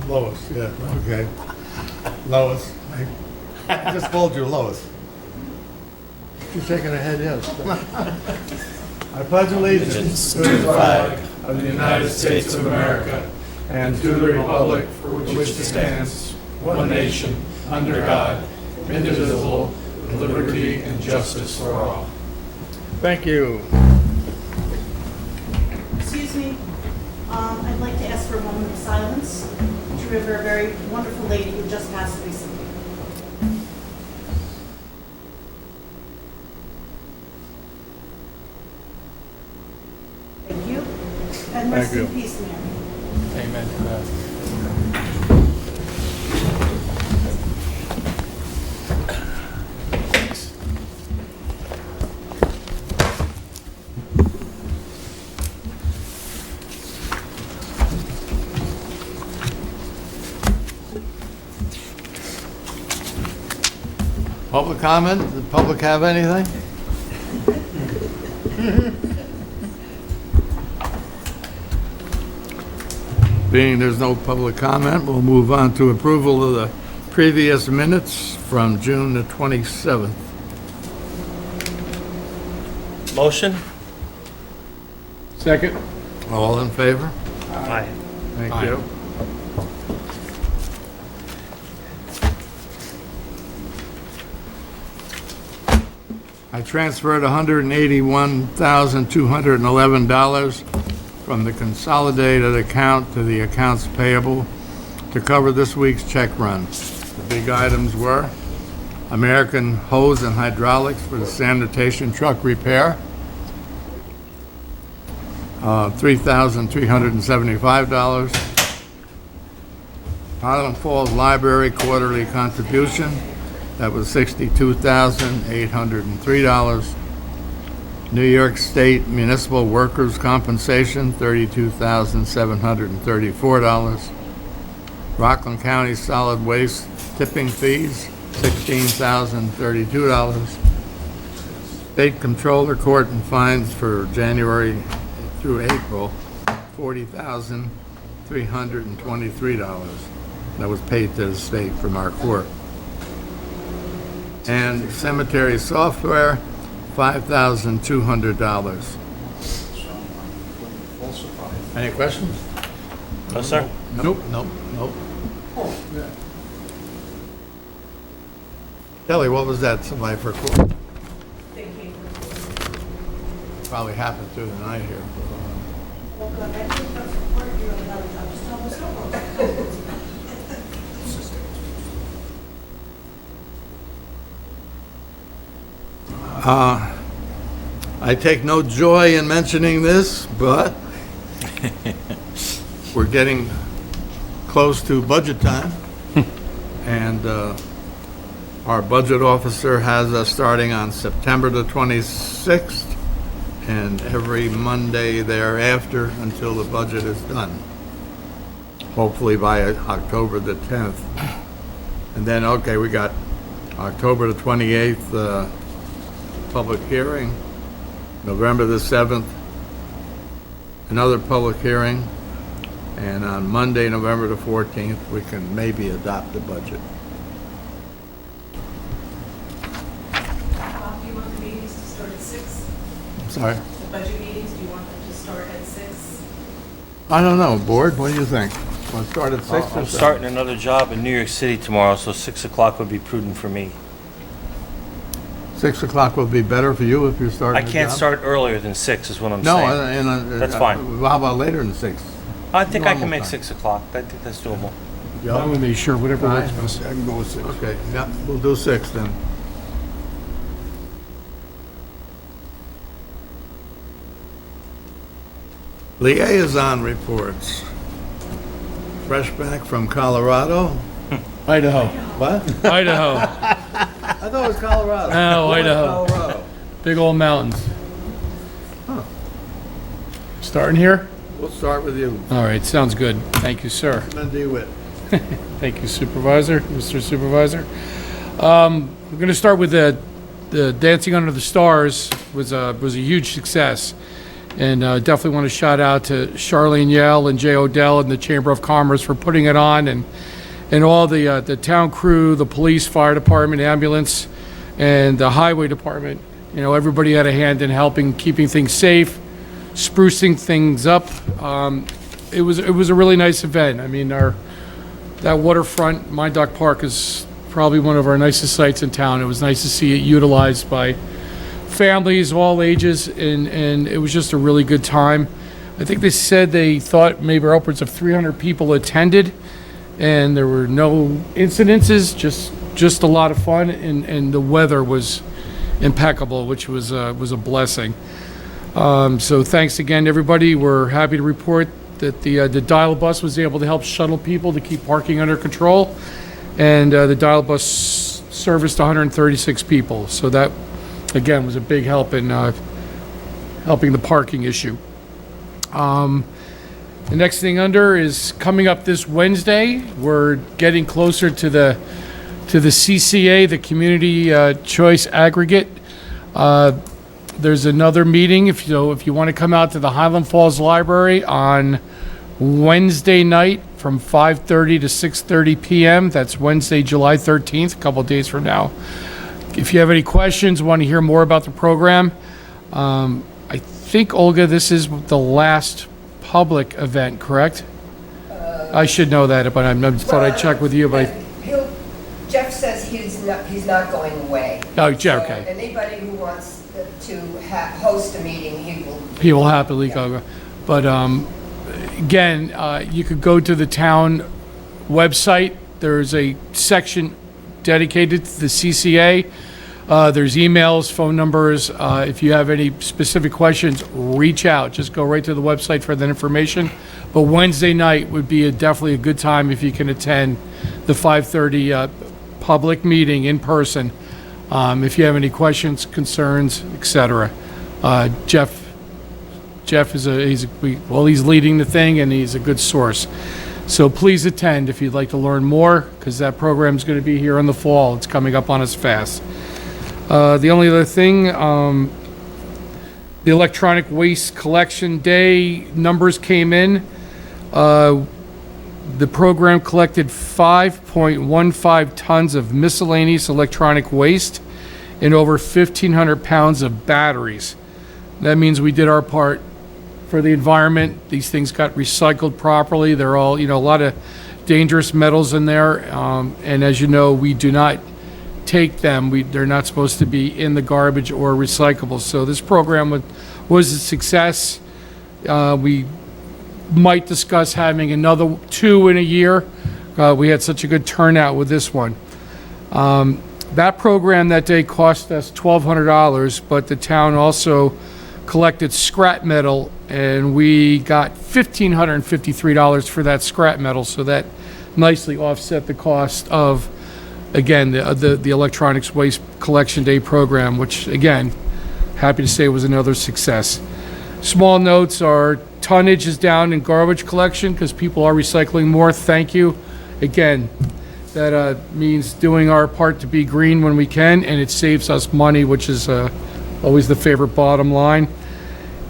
Lois, yeah, okay. Lois. I just called you Lois. She's shaking her head, yes. I pledge allegiance to the flag of the United States of America and to the republic for which it stands, one nation, under God, indivisible, with liberty and justice for all. Thank you. Excuse me, I'd like to ask for a moment of silence to remember a very wonderful lady who just passed recently. Thank you. And rest in peace, Mary. Amen to that. Public comment? Does the public have anything? Being there's no public comment, we'll move on to approval of the previous minutes from June the 27th. Motion? Second? All in favor? Aye. Thank Aye. you. I transferred $181,211 from the consolidated account to the accounts payable to cover this week's check run. The big items were American Hose and Hydraulics for the sanitation truck repair, $3,375. Highland Falls Library quarterly contribution, that was $62,803. New York State Municipal Workers' Compensation, $32,734. Rockland County Solid Waste tipping fees, $16,032. State Comptroller Court and fines for January through April, $40,323. That was paid to the state from our court. And cemetery software, $5,200. Any questions? No, sir? Nope. Kelly, what was that, somebody for court? Probably happened through the night here. Well, good. I think that's important. You're on another job. Just tell us so. I take no joy in mentioning this, but we're getting close to budget time. And our budget officer has us starting on September the 26th and every Monday thereafter until the budget is done. Hopefully by October the 10th. And then, okay, we got October the 28th, public hearing, November the 7th, another public hearing, and on Monday, November the 14th, we can maybe adopt the budget. Do you want the meetings to start at 6? I'm sorry? The budget meetings, do you want them to start at 6? I don't know, board, what do you think? Want to start at 6 or I'm 7? starting another job in New York City tomorrow, so 6 o'clock would be prudent for me. 6 o'clock would be better for you if you're starting I the can't job? start earlier than 6 is what I'm No, saying. That's fine. How about later than 6? I think I can normal make time. 6 o'clock. I think that's doable. I'm with me, sure, whatever works Aye. best. I can go with 6. Okay, yeah, we'll do 6 then. Liaison reports. Fresh back from Colorado. Idaho. What? Idaho. I thought it was Colorado. No, Why Idaho. Colorado. Big old mountains. Huh. Starting here? We'll start with you. All right, sounds good. Thank you, sir. Councilman DeWitt. Thank you, Supervisor, Mr. Supervisor. We're going to start with the Dancing Under the Stars was a huge success. And definitely want to shout out to Charlene Yell and Jay Odell and the Chamber of Commerce for putting it on, and all the town crew, the police, fire department, ambulance, and the highway department. You know, everybody had a hand in helping, keeping things safe, sprucing things up. It was a really nice event. I mean, that waterfront, Mine Dock Park, is probably one of our nicest sites in town. It was nice to see it utilized by families, all ages, and it was just a really good time. I think they said they thought maybe upwards of 300 people attended, and there were no incidences, just a lot of fun, and the weather was impeccable, which was a blessing. So thanks again, everybody. We're happy to report that the dial bus was able to help shuttle people to keep parking under control, and the dial bus serviced 136 people. So that, again, was a big help in helping the parking issue. The next thing under is coming up this Wednesday. We're getting closer to the CCA, the Community Choice Aggregate. There's another meeting if you want to come out to the Highland Falls Library on Wednesday night from 5:30 to 6:30 p.m. That's Wednesday, July 13th, a couple days from now. If you have any questions, want to hear more about the program, I think, Olga, this is the last public event, correct? I should know that, but I thought I'd check with you, but Jeff says he's not going away. Oh, Jeff, So okay. anybody who wants to host a meeting, He will happily go. But again, you could go to the town website. There's a section dedicated to the CCA. There's emails, phone numbers. If you have any specific questions, reach out. Just go right to the website for that information. But Wednesday night would be definitely a good time if you can attend the 5:30 public meeting in person. If you have any questions, concerns, etc. Jeff is he's leading the thing, and he's a good source. So please attend if you'd like to learn more, because that program is going to be here in the fall. It's coming up on us fast. The only other thing, the electronic waste collection day numbers came in. The program collected 5.15 tons of miscellaneous electronic waste and over 1,500 pounds of batteries. That means we did our part for the environment. These things got recycled properly. They're all, a lot of dangerous metals in there. And as you know, we do not take them. They're not supposed to be in the garbage or recyclable. So this program was a success. We might discuss having another 2 in a year. We had such a good turnout with this one. That program that day cost us $1,200, but the town also collected scrap metal, and we got $1,553 for that scrap metal. So that nicely offset the cost of, again, the electronics waste collection day program, which, again, happy to say was another success. Small notes are tonnage is down in garbage collection because people are recycling more. Thank you. Again, that means doing our part to be green when we can, and it saves us money, which is always the favorite bottom line.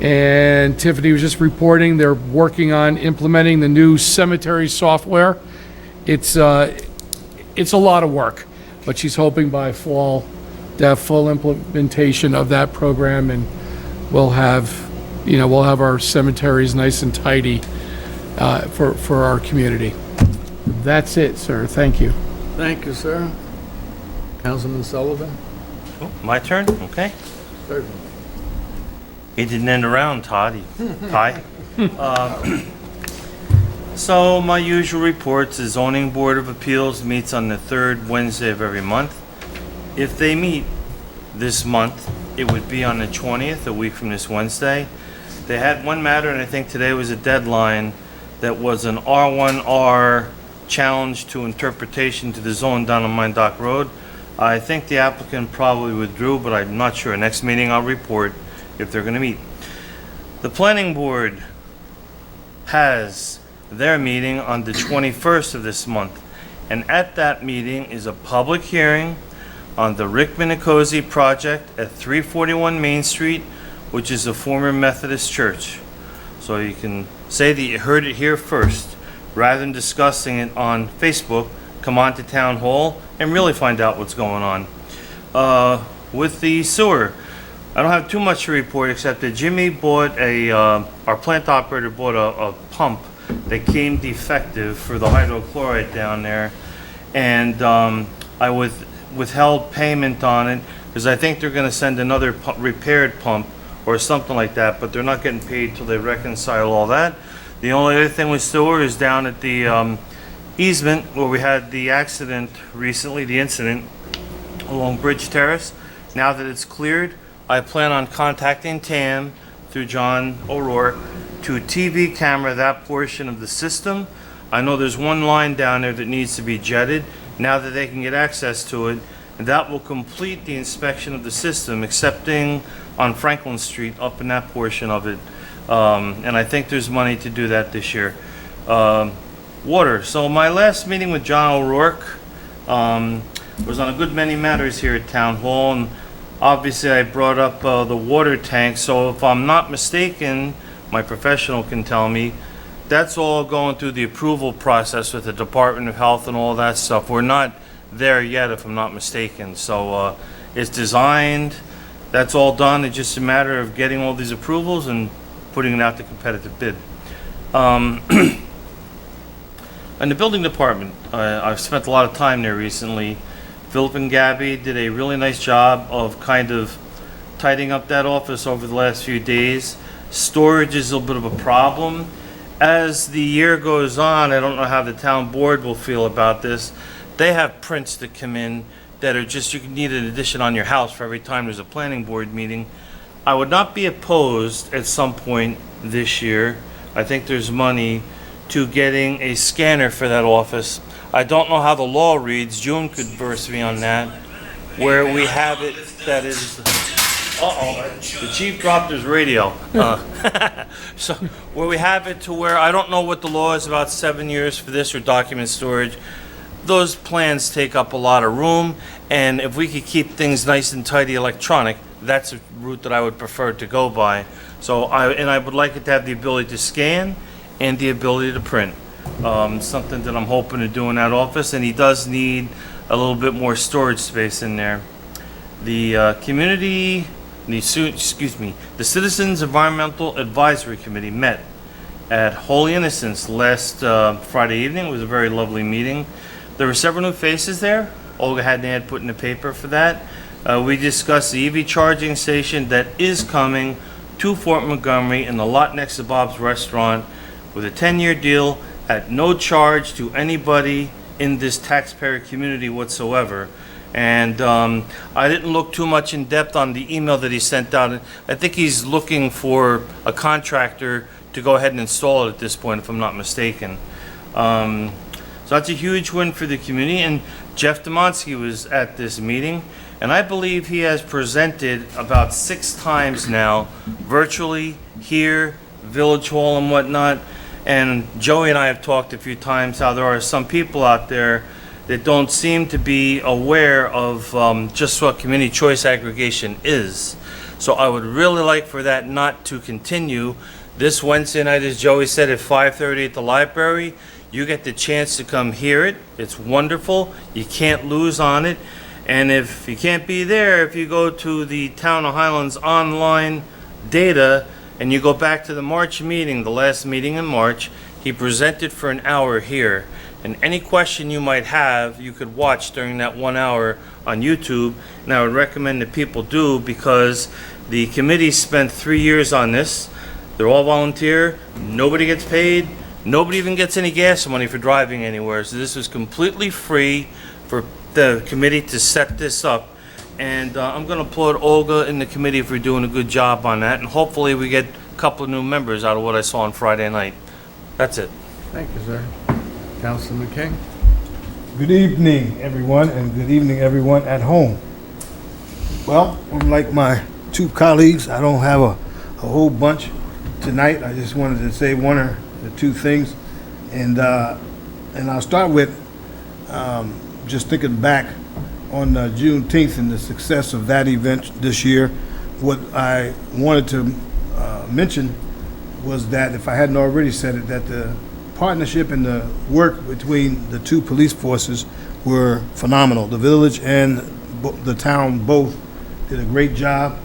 And Tiffany was just reporting they're working on implementing the new cemetery software. It's a lot of work, but she's hoping by fall to have full implementation of that program, and we'll have our cemeteries nice and tidy for our community. That's it, sir. Thank you. Thank you, sir. Councilman Sullivan? Oh, my turn? Okay. Certainly. He didn't end around, Ty. So my usual reports, the Zoning Board of Appeals meets on the third Wednesday of every month. If they meet this month, it would be on the 20th, a week from this Wednesday. They had one matter, and I think today was a deadline, that was an R1R challenge to interpretation to the zone down on Mine Dock Road. I think the applicant probably withdrew, but I'm not sure. Next meeting I'll report if they're gonna meet. The planning board has their meeting on the 21st of this month, and at that meeting is a public hearing on the Rick Minicozy project at 341 Main Street, which is a former Methodist church. So you can say that you heard it here first. Rather than discussing it on Facebook, come on to Town Hall and really find out what's going on. With the sewer, I don't have too much to report except that Jimmy bought our plant operator bought a pump that came defective for the hydrochloride down there. And I withheld payment on it because I think they're going to send another repaired pump or something like that, but they're not getting paid till they reconcile all that. The only other thing with sewer is down at the easement where we had the accident recently, the incident along Bridge Terrace. Now that it's cleared, I plan on contacting TAM through John O'Rourke to TV camera that portion of the system. I know there's one line down there that needs to be jetted. Now that they can get access to it, and that will complete the inspection of the system, excepting on Franklin Street up in that portion of it. And I think there's money to do that this year. Water. So my last meeting with John O'Rourke was on a good many matters here at Town Hall, and obviously I brought up the water tank. So if I'm not mistaken, my professional can tell me, that's all going through the approval process with the Department of Health and all that stuff. We're not there yet, if I'm not mistaken. So it's designed, that's all done. It's just a matter of getting all these approvals and putting it out to competitive bid. In the building department, I've spent a lot of time there recently. Philip and Gabby did a really nice job of kind of tidying up that office over the last few days. Storage is a little bit of a problem. As the year goes on, I don't know how the town board will feel about this. They have prints that come in that are just, you need an addition on your house for every time there's a planning board meeting. I would not be opposed at some point this year, I think there's money, to getting a scanner for that office. I don't know how the law reads, June could verse me on that, where we have it that is, the chief dropped his radio. So where we have it to where, I don't know what the law is about 7 years for this or document storage. Those plans take up a lot of room, and if we could keep things nice and tidy electronic, that's a route that I would prefer to go by. So I would like it to have the ability to scan and the ability to print. Something that I'm hoping to do in that office, and he does need a little bit more storage space in there. The the Citizens Environmental Advisory Committee met at Holy Innocents last Friday evening. It was a very lovely meeting. There were several new faces there. Olga had an ad put in the paper for that. We discussed the EV charging station that is coming to Fort Montgomery in the lot next to Bob's Restaurant with a 10-year deal at no charge to anybody in this taxpayer community whatsoever. And I didn't look too much in depth on the email that he sent out. I think he's looking for a contractor to go ahead and install it at this point, if I'm not mistaken. So that's a huge win for the community. And Jeff Demonsky was at this meeting, and I believe he has presented about 6 times now, virtually here, Village Hall and whatnot. And Joey and I have talked a few times how there are some people out there that don't seem to be aware of just what community choice aggregation is. So I would really like for that not to continue. This Wednesday night, as Joey said, at 5:30 at the library, you get the chance to come hear it. It's wonderful. You can't lose on it. And if you can't be there, if you go to the Town of Highlands online data and you go back to the March meeting, the last meeting in March, he presented for an hour here. And any question you might have, you could watch during that 1 hour on YouTube. And I would recommend that people do, because the committee spent 3 years on this. They're all volunteer. Nobody gets paid. Nobody even gets any gas money for driving anywhere. So this was completely free for the committee to set this up. And I'm going to applaud Olga and the committee for doing a good job on that. And hopefully we get a couple of new members out of what I saw on Friday night. That's it. Thank you, sir. Councilman King? Good evening, everyone, and good evening, everyone at home. Well, unlike my 2 colleagues, I don't have a whole bunch tonight. I just wanted to say 1 or 2 things, and I'll start with just thinking back on Juneteenth and the success of that event this year. what I wanted to mention was that, if I hadn't already said it, that the partnership and the work between the two police forces were phenomenal. The village and the town both did a great job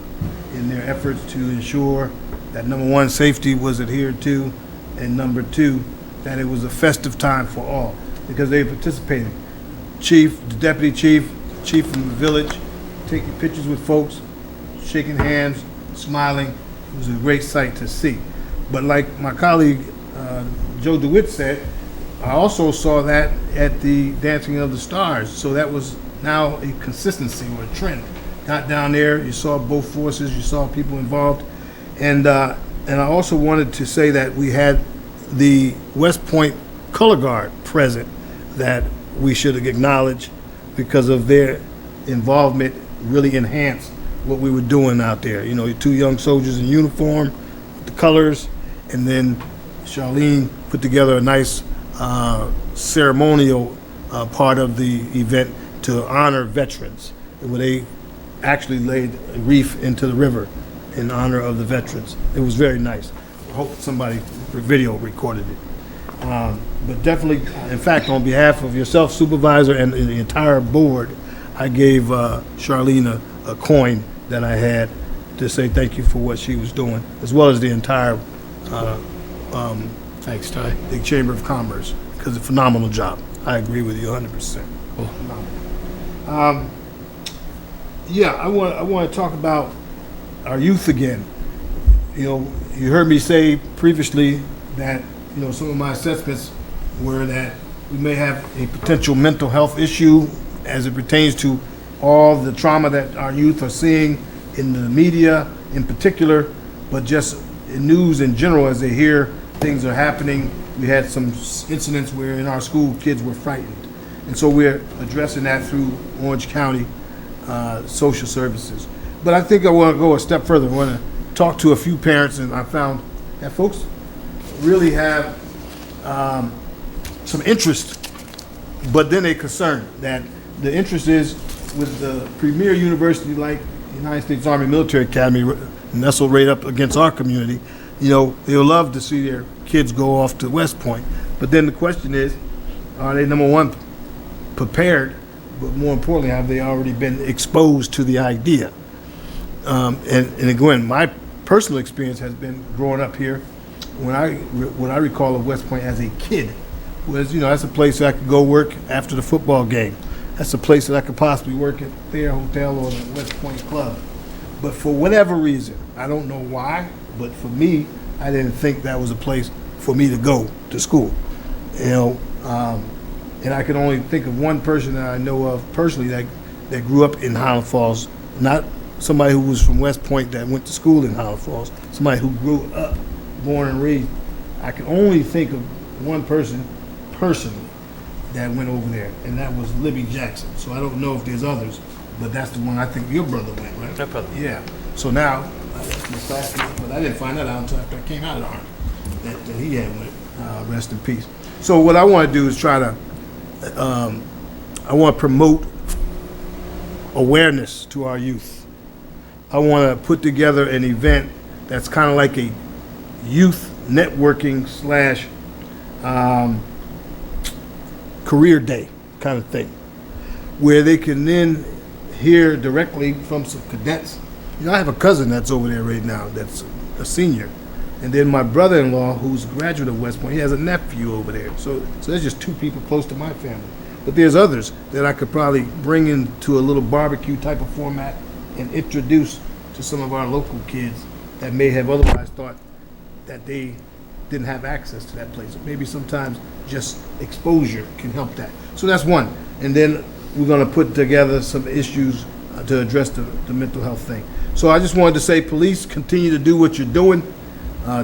in their efforts to ensure that, number one, safety was adhered to, and number two, that it was a festive time for all, because they participated. Chief, the deputy chief from the village, taking pictures with folks, shaking hands, smiling. It was a great sight to see. But like my colleague Joe DeWitt said, I also saw that at the Dancing of the Stars. So that was now a consistency or a trend. Got down there, you saw both forces, you saw people involved. And I also wanted to say that we had the West Point Color Guard present that we should acknowledge, because of their involvement really enhanced what we were doing out there. You know, 2 young soldiers in uniform, the colors, and then Charlene put together a nice ceremonial part of the event to honor veterans, where they actually laid a wreath into the river in honor of the veterans. It was very nice. I hope somebody video recorded it. But definitely, in fact, on behalf of yourself, Supervisor, and the entire board, I gave Charlene a coin that I had to say thank you for what she was doing, as well as the entire Thanks, Ty. the Chamber of Commerce, because a phenomenal job. I agree with you 100%. Cool. Yeah, I want to talk about our youth again. You know, you heard me say previously that, some of my assessments were that we may have a potential mental health issue as it pertains to all the trauma that our youth are seeing in the media in particular, but just in news in general as they hear things are happening. We had some incidents where in our school kids were frightened. And so we're addressing that through Orange County social services. But I think I want to go a step further. I want to talk to a few parents, and I found that folks really have some interest, but then a concern that the interest is with the premier university like the United States Army Military Academy, nestled right up against our community. They'll love to see their kids go off to West Point. But then the question is, are they, number one, prepared, but more importantly, have they already been exposed to the idea? And again, my personal experience has been growing up here. What I recall of West Point as a kid was, that's a place that I could go work after the football game. That's a place that I could possibly work at their hotel or the West Point Club. But for whatever reason, I don't know why, but for me, I didn't think that was a place for me to go to school. And I can only think of one person that I know of personally that grew up in Highland Falls, not somebody who was from West Point that went to school in Highland Falls, somebody who grew up, born and raised. I can only think of one person personally that went over there, and that was Libby Jackson. So I don't know if there's others, but that's the one I think your brother went, right? My brother. Yeah. So now, that's my classmate, but I didn't find that out until after I came out of the Army, that he had went. Rest in peace. So what I want to do is try to, I want to promote awareness to our youth. I want to put together an event that's kind of like a youth networking / career day kind of thing, where they can then hear directly from some cadets. I have a cousin that's over there right now that's a senior. And then my brother-in-law, who's a graduate of West Point, he has a nephew over there. So there's just 2 people close to my family. But there's others that I could probably bring into a little barbecue type of format and introduce to some of our local kids that may have otherwise thought that they didn't have access to that place. Maybe sometimes just exposure can help that. So that's one. And then we're going to put together some issues to address the mental health thing. So I just wanted to say, police, continue to do what you're doing.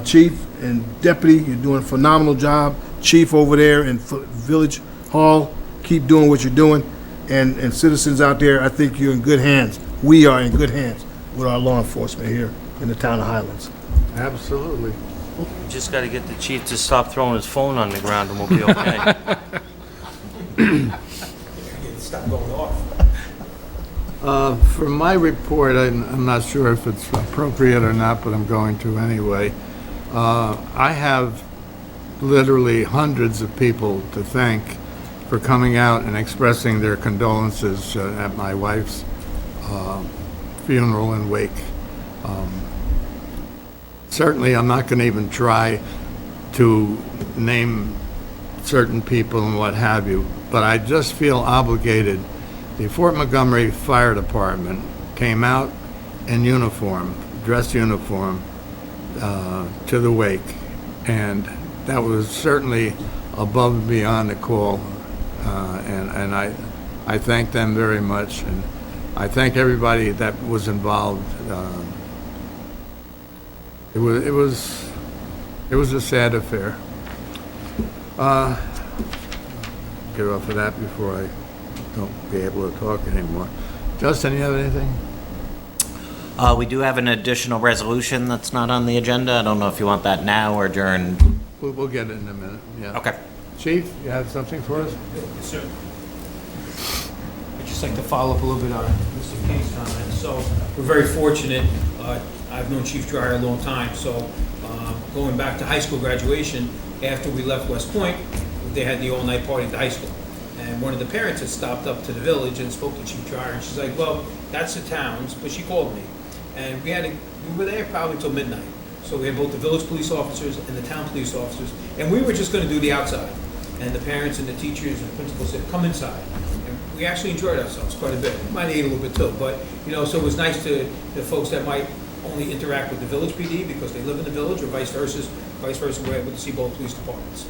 Chief and Deputy, you're doing a phenomenal job. Chief over there in Village Hall, keep doing what you're doing. And citizens out there, I think you're in good hands. We are in good hands with our law enforcement here in the town of Highlands. Absolutely. You just got to get the chief to stop throwing his phone on the ground and we'll be okay. Stop going off. For my report, I'm not sure if it's appropriate or not, but I'm going to anyway. I have literally hundreds of people to thank for coming out and expressing their condolences at my wife's funeral and wake. Certainly, I'm not going to even try to name certain people and what have you, but I just feel obligated. The Fort Montgomery Fire Department came out in uniform, dress uniform, to the wake, and that was certainly above and beyond the call, and I thank them very much, and I thank everybody that was involved. It was a sad affair. Get off of that before I don't be able to talk anymore. Justin, you have anything? We do have an additional resolution that's not on the agenda. I don't know if you want that now or during. We'll get it in a minute, yeah. Okay. Chief, you have something for us? Yes, sir. I'd just like to follow up a little bit on Mr. King's comment. So we're very fortunate. I've known Chief Dryer a long time, so going back to high school graduation, after we left West Point, they had the all-night party at the high school. And one of the parents had stopped up to the village and spoke to Chief Dryer, and she's like, well, that's the town's, but she called me. And we were there probably till midnight. So we had both the village police officers and the town police officers, and we were just gonna do the outside. And the parents and the teachers and the principal said, come inside. And we actually enjoyed ourselves quite a bit. We might have ate a little bit too, but, so it was nice to the folks that might only interact with the village PD because they live in the village, or vice versa, we're able to see both police departments.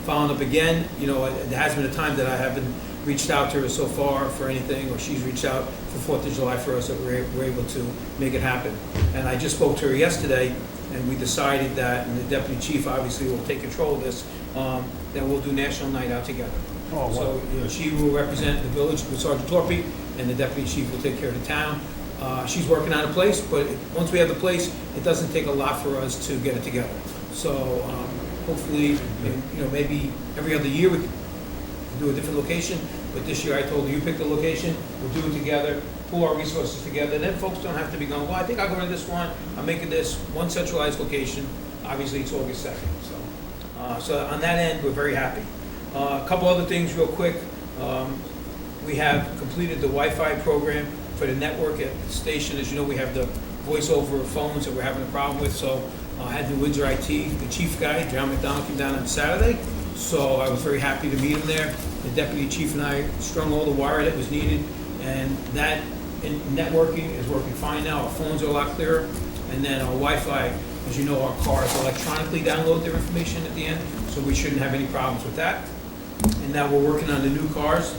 Following up again, there has been a time that I haven't reached out to her so far for anything, or she's reached out for 4th of July for us, that we're able to make it happen. And I just spoke to her yesterday, and we decided that, and the deputy chief obviously will take control of this, that we'll do National Night Out together. Oh, wow. So, she will represent the village with Sergeant Torpy, and the deputy chief will take care of the town. She's working on a place, but once we have the place, it doesn't take a lot for us to get it together. So hopefully, maybe every other year we can do a different location, but this year I told her, you pick the location, we'll do it together, pull our resources together, then folks don't have to be going, well, I think I'll go to this one, I'm making this one centralized location. Obviously, it's August 2nd, so on that end, we're very happy. A couple other things real quick. We have completed the Wi-Fi program for the network at the station. As you know, we have the voice over phones that we're having a problem with, so I had the Windsor IT, the chief guy, John McDonald, came down on Saturday, so I was very happy to meet him there. The deputy chief and I strung all the wire that was needed, and that networking is working fine now. Our phones are a lot clearer, and then our Wi-Fi, as you know, our cars electronically download their information at the end, so we shouldn't have any problems with that. And now we're working on the new cars.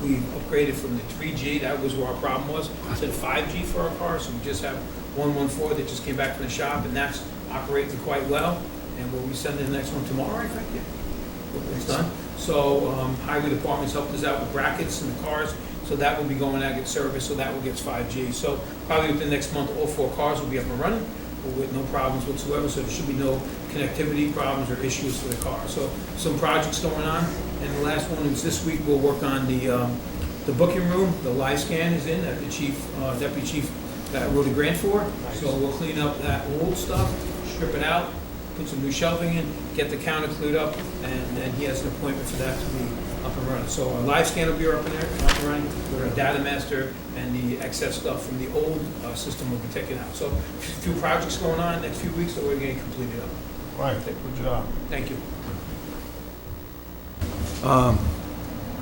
We've upgraded from the 3G, that was where our problem was, to the 5G for our cars, so we just have 114 that just came back from the shop, and that's operating quite well. And we'll be sending the next one tomorrow, I think, yeah. It's done. So highway department's helped us out with brackets in the cars, so that will be going out, get service, so that will get 5G. So probably within the next month, all 4 cars will be up and running with no problems whatsoever, so there should be no connectivity problems or issues for the car. So some projects going on, and the last one is this week, we'll work on the booking room. The live scan is in that the chief, deputy chief wrote a grant for. Nice. So we'll clean up that old stuff, strip it out, put some new shelving in, get the counter cleared up, and then he has an appointment for that to be up and running. So our live scan will be up and running, with our data master, and the excess stuff from the old system will be taken out. So a few projects going on next few weeks that we're getting completed up. Right, good job. Thank you.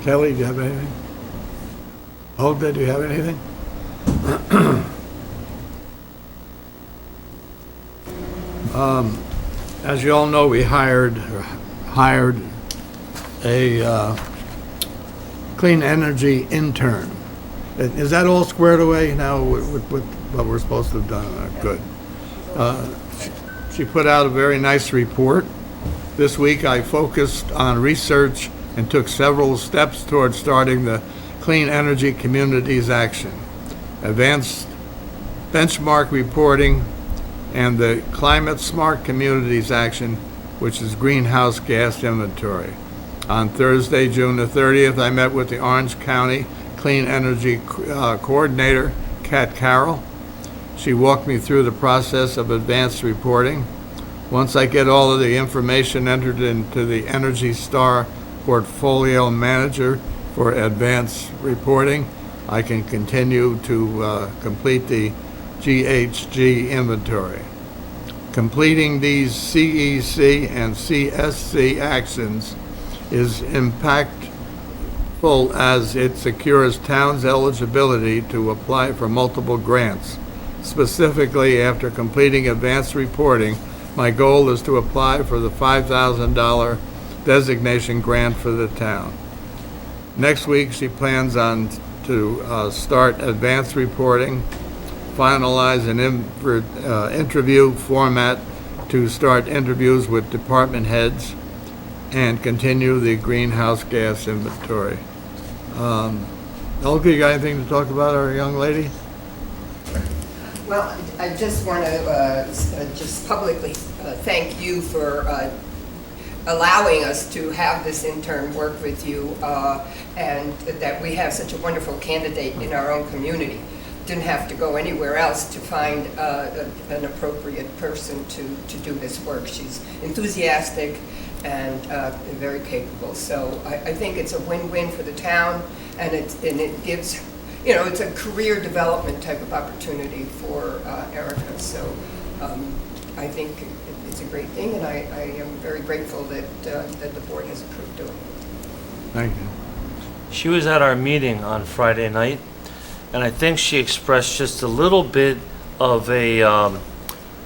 Kelly, do you have anything? Olga, do you have anything? As you all know, we hired a clean energy intern. Is that all squared away now with what we're supposed to have done? Good. She put out a very nice report. This week I focused on research and took several steps towards starting the Clean Energy Communities Action, advanced benchmark reporting, and the Climate Smart Communities Action, which is greenhouse gas inventory. On Thursday, June the 30th, I met with the Orange County Clean Energy Coordinator, Kat Carroll. She walked me through the process of advanced reporting. Once I get all of the information entered into the Energy Star Portfolio Manager for advanced reporting, I can continue to complete the GHG inventory. Completing these CEC and CSC actions is impactful as it secures towns' eligibility to apply for multiple grants. Specifically, after completing advanced reporting, my goal is to apply for the $5,000 designation grant for the town. Next week, she plans on to start advanced reporting, finalize an interview format to start interviews with department heads, and continue the greenhouse gas inventory. Olga, you got anything to talk about, our young lady? Well, I just want to just publicly thank you for allowing us to have this intern work with you, and that we have such a wonderful candidate in our own community. Didn't have to go anywhere else to find an appropriate person to do this work. She's enthusiastic and very capable. So I think it's a win-win for the town, and it gives, you know, it's a career development type of opportunity for Erica. So I think it's a great thing, and I am very grateful that the board has approved doing it. Thank you. She was at our meeting on Friday night, and I think she expressed just a little bit of a,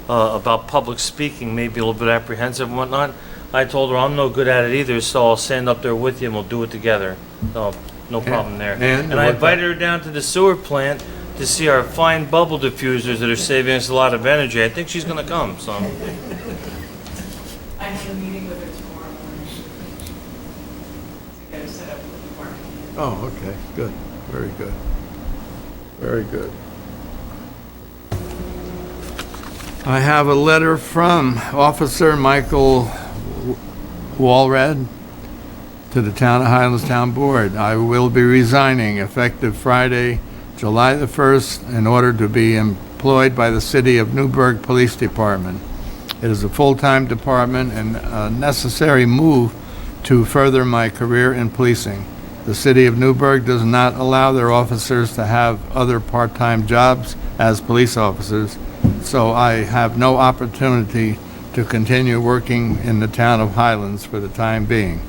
about public speaking, maybe a little bit apprehensive and whatnot. I told her I'm no good at it either, so I'll stand up there with you and we'll do it together. So, no problem there. And I what- invited her down to the sewer plant to see our fine bubble diffusers that are saving us a lot of energy. I think she's gonna come, so. I have a meeting with her tomorrow morning to get her set up with the park. Oh, okay, good, very good. Very good. I have a letter from Officer Michael Walred to the Town of Highlands Town Board. I will be resigning effective Friday, July the 1st, in order to be employed by the City of Newburgh Police Department. It is a full-time department and a necessary move to further my career in policing. The City of Newburgh does not allow their officers to have other part-time jobs as police officers, so I have no opportunity to continue working in the town of Highlands for the time being.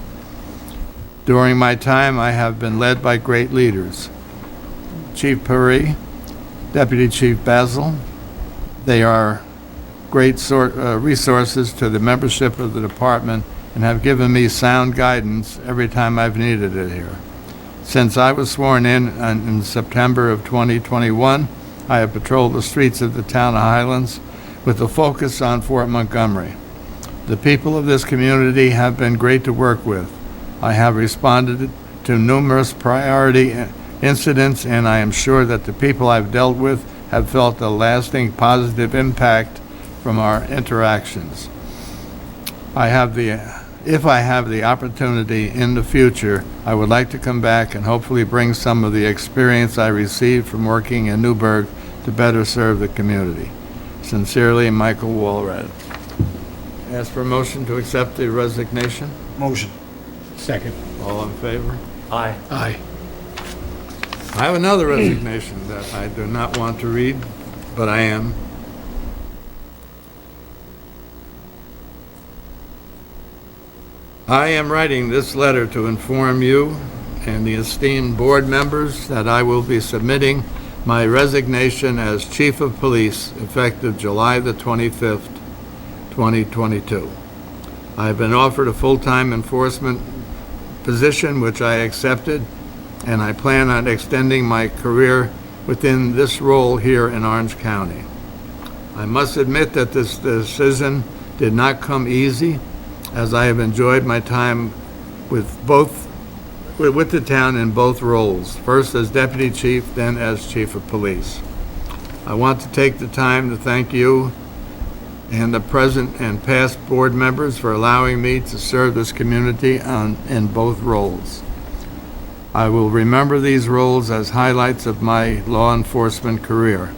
During my time, I have been led by great leaders. Chief Perry, Deputy Chief Basil, they are great resources to the membership of the department and have given me sound guidance every time I've needed it here. Since I was sworn in September of 2021, I have patrolled the streets of the town of Highlands with a focus on Fort Montgomery. The people of this community have been great to work with. I have responded to numerous priority incidents, and I am sure that the people I've dealt with have felt a lasting positive impact from our interactions. If I have the opportunity in the future, I would like to come back and hopefully bring some of the experience I received from working in Newburgh to better serve the community. Sincerely, Michael Walred. Ask for a motion to accept the resignation. Motion. Second. All in favor? Aye. Aye. I have another resignation that I do not want to read, but I am. I am writing this letter to inform you and the esteemed board members that I will be submitting my resignation as Chief of Police effective July the 25th, 2022. I have been offered a full-time enforcement position, which I accepted, and I plan on extending my career within this role here in Orange County. I must admit that this decision did not come easy, as I have enjoyed my time with the town in both roles, first as Deputy Chief, then as Chief of Police. I want to take the time to thank you and the present and past board members for allowing me to serve this community in both roles. I will remember these roles as highlights of my law enforcement career.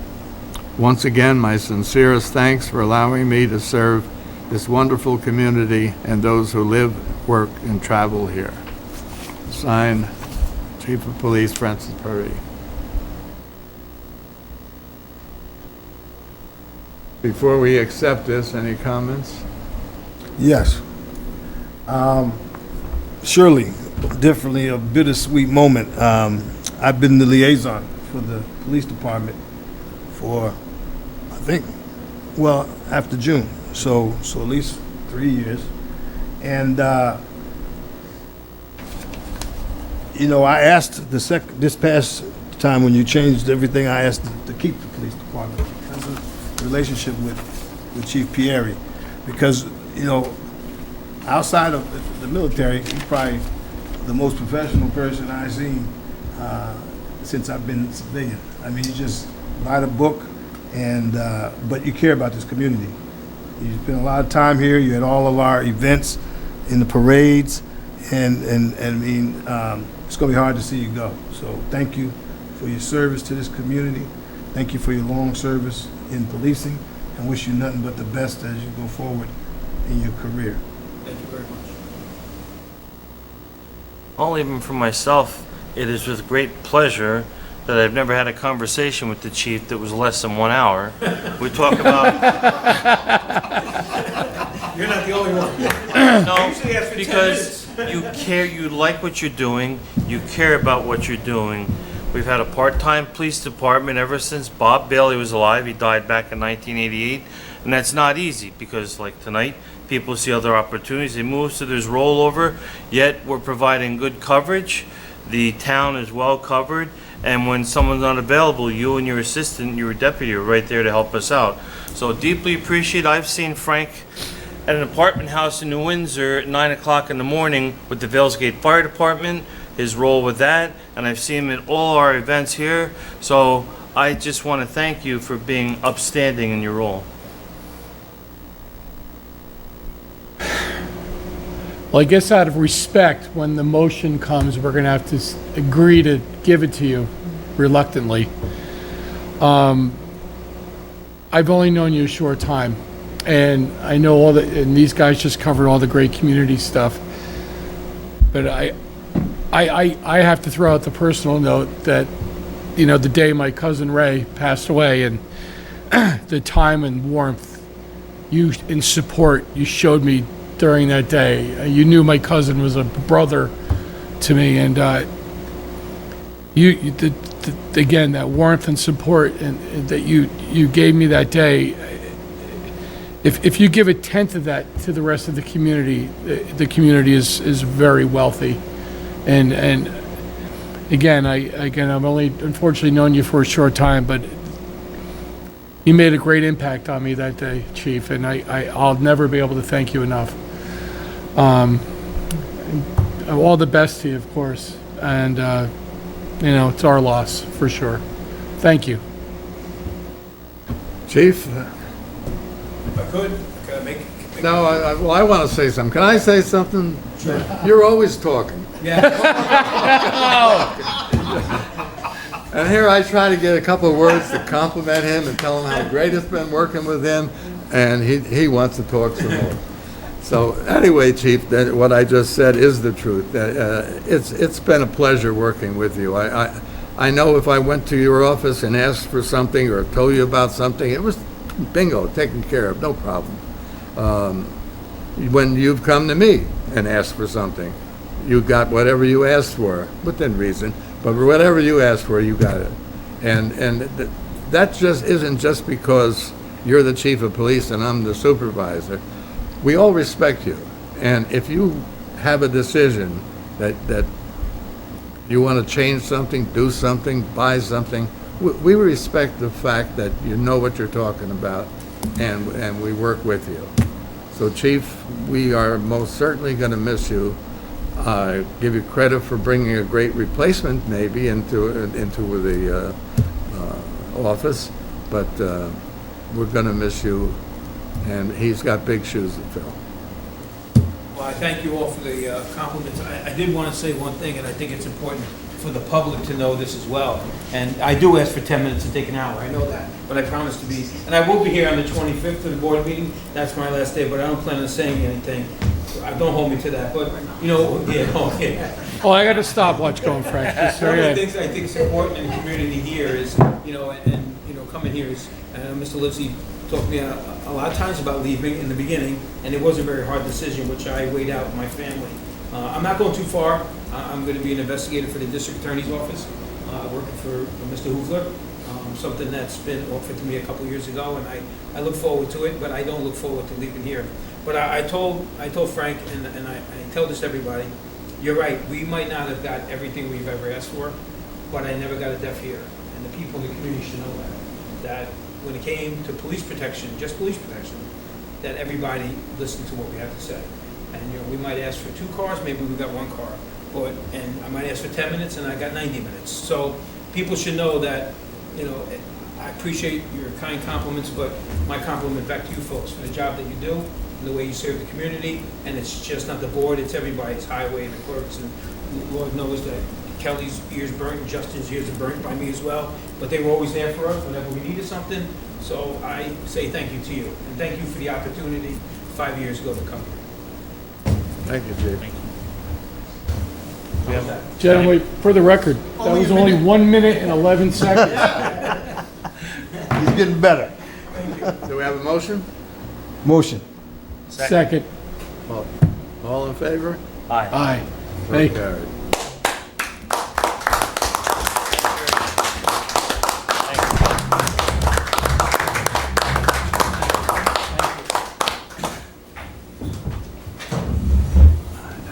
Once again, my sincerest thanks for allowing me to serve this wonderful community and those who live, work, and travel here. Signed, Chief of Police Francis Perry. Before we accept this, any comments? Yes. Surely, definitely a bittersweet moment. I've been the liaison for the police department for, I think, well, after June, so at least 3 years. And, you know, I asked this past time when you changed everything, I asked to keep the police department because of the relationship with Chief Pieri. Because, you know, outside of the military, he's probably the most professional person I've seen since I've been civilian. I mean, you just write a book, and but you care about this community. You spent a lot of time here. You had all of our events in the parades, and I mean, it's going to be hard to see you go. So thank you for your service to this community. Thank you for your long service in policing, and wish you nothing but the best as you go forward in your career. Thank you very much. Well, even for myself, it is with great pleasure that I've never had a conversation with the chief that was less than 1 hour. We talk about, You're not the only one. no, Usually ask for 10 because you care, you like what you're doing, you care about what you're doing. We've had a part-time police department ever since Bob Bailey was alive. He died back in 1988. And that's not easy because, like tonight, people see other opportunities. They move, so there's rollover, yet we're providing good coverage. The town is well covered. And when someone's not available, you and your assistant, your deputy are right there to help us out. So deeply appreciate. I've seen Frank at an apartment house in New Windsor at 9 o'clock in the morning with the Vailsgate Fire Department, his role with that, and I've seen him at all our events here. So I just want to thank you for being upstanding in your role. Well, I guess out of respect, when the motion comes, we're gonna have to agree to give it to you reluctantly. I've only known you a short time, and I know and these guys just covered all the great community stuff. But I have to throw out the personal note that, you know, the day my cousin Ray passed away, and the time and warmth and support you showed me during that day. You knew my cousin was a brother to me, and again, that warmth and support and that you gave me that day. If you give 1/10 of that to the rest of the community is very wealthy. And again, I've only unfortunately known you for a short time, but you made a great impact on me that day, Chief, and I'll never be able to thank you enough. All the best to you, of course, and you know, it's our loss for sure. Thank you. Chief? If I could I make No, I want to say something. Can I say something? Sure. You're always talking. Yeah. And here I try to get a couple of words to compliment him and tell him how great it's been working with him, and he wants to talk some more. So anyway, Chief, what I just said is the truth. It's been a pleasure working with you. I know if I went to your office and asked for something or told you about something, it was bingo, taken care of, no problem. When you've come to me and asked for something, you got whatever you asked for, within reason, but whatever you asked for, you got it. And that just isn't just because you're the chief of police and I'm the supervisor. We all respect you. And if you have a decision that you want to change something, do something, buy something, we respect the fact that you know what you're talking about, and we work with you. So, Chief, we are most certainly going to miss you. Give you credit for bringing a great replacement, maybe, into the office, but we're going to miss you, and he's got big shoes to fill. Well, I thank you all for the compliments. I did want to say one thing, and I think it's important for the public to know this as well. And I do ask for 10 minutes and take an hour, I know that, but I promise to be, and I will be here on the 25th for the board meeting, that's my last day, but I don't plan on saying anything. Don't hold me to that, but, you know, yeah, oh, yeah. Oh, I got a stopwatch going, Frank. Just so One you of know. the things I think is important in the community here is, you know, and, you know, coming here is, Mr. Livesey talked to me a lot of times about leaving in the beginning, and it was a very hard decision, which I weighed out with my family. I'm not going too far. I'm going to be an investigator for the district attorney's office, working for Mr. Hoofler, something that's been offered to me a couple years ago, and I look forward to it, but I don't look forward to leaving here. But I told Frank, and I tell this to everybody, you're right, we might not have got everything we've ever asked for, but I never got a deaf ear. And the people in the community should know that when it came to police protection, just police protection, that everybody listened to what we had to say. And, you know, we might ask for 2 cars, maybe we got 1 car. And I might ask for 10 minutes and I got 90 minutes. So people should know that, you know, I appreciate your kind compliments, but my compliment back to you folks for the job that you do, and the way you serve the community, and it's just not the board, it's everybody, it's highway and the clerks, and Lord knows that Kelly's ears burnt, and Justin's ears are burnt by me as well, but they were always there for us whenever we needed something, so I say thank you to you, and thank you for the opportunity 5 years ago to come here. Thank you, Chief. We have that. Gentlemen, for the record, that Only was a only minute. 1 minute and 11 seconds. He's getting better. Do we have a motion? Motion. Second. All in favor? Aye. So Thank you. carried.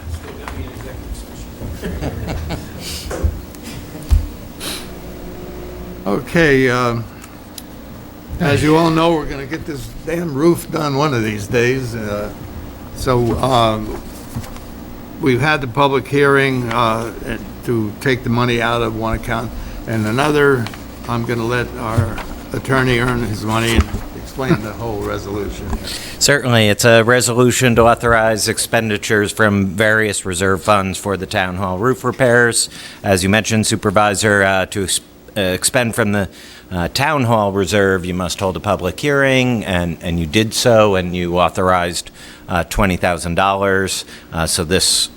Still got me in executive session. Okay, as you all know, we're gonna get this damn roof done one of these days. We've had the public hearing to take the money out of one account and another. I'm gonna let our attorney earn his money and explain the whole resolution here. Certainly, it's a resolution to authorize expenditures from various reserve funds for the town hall roof repairs. As you mentioned, Supervisor, to expend from the town hall reserve, you must hold a public hearing, and you did so, and you authorized $20,000. So this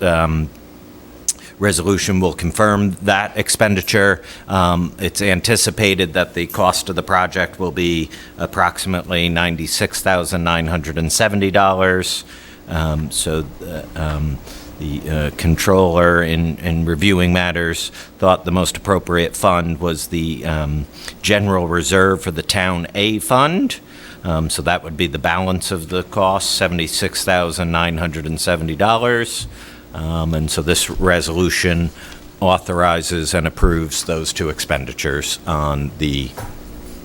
resolution will confirm that expenditure. It's anticipated that the cost of the project will be approximately $96,970. The controller, in reviewing matters, thought the most appropriate fund was the general reserve for the Town A Fund. So that would be the balance of the cost, $76,970. And so this resolution authorizes and approves those 2 expenditures on the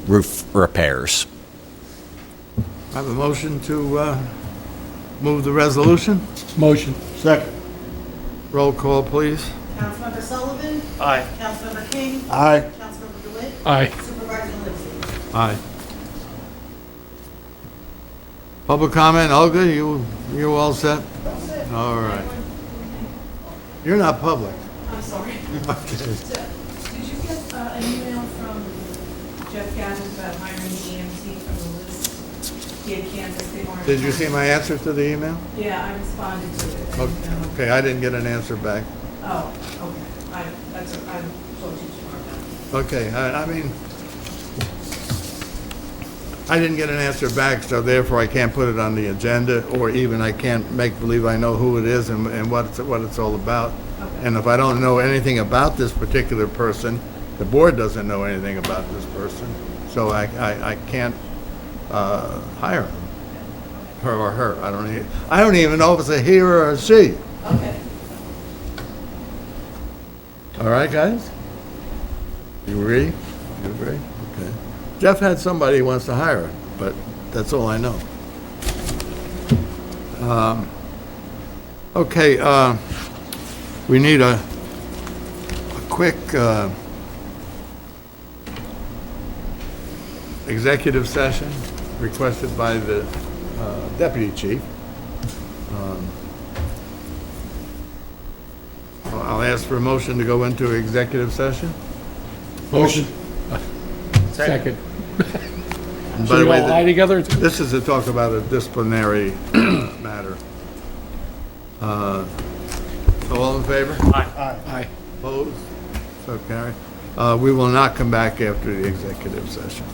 roof repairs. I have a motion to move the resolution. Motion. Second. Roll call, please. Councilmember Sullivan? Aye. Councilmember King? Aye. Councilmember DeWitt? Aye. Supervisor Lindsay? Aye. Public comment, Olga, you all set? All right. You're not public. I'm sorry. Did you get an email from Jeff Gavin about hiring the EMT from the list? He had canvassed the orange. Did you see my answer to the email? Yeah, I responded to it. and, Okay, I didn't get an answer back. Oh, okay. I'll talk to you tomorrow. Okay, I mean, I didn't get an answer back, so therefore I can't put it on the agenda, or even I can't make believe I know who it is and what it's all about. Okay. And if I don't know anything about this particular person, the board doesn't know anything about this person, so I can't hire him, her or her. I don't even know if it's a he or a she. Okay. All right, guys? You agree? You agree? Okay. Jeff had somebody he wants to hire, but that's all I know. Okay, we need a quick executive session requested by the deputy chief. I'll ask for a motion to go into executive session. Motion. Second. And Should we all lie th- together? this is to talk about a disciplinary matter. So all in favor? Aye. Opposed? So carried. We will not come back after the executive session.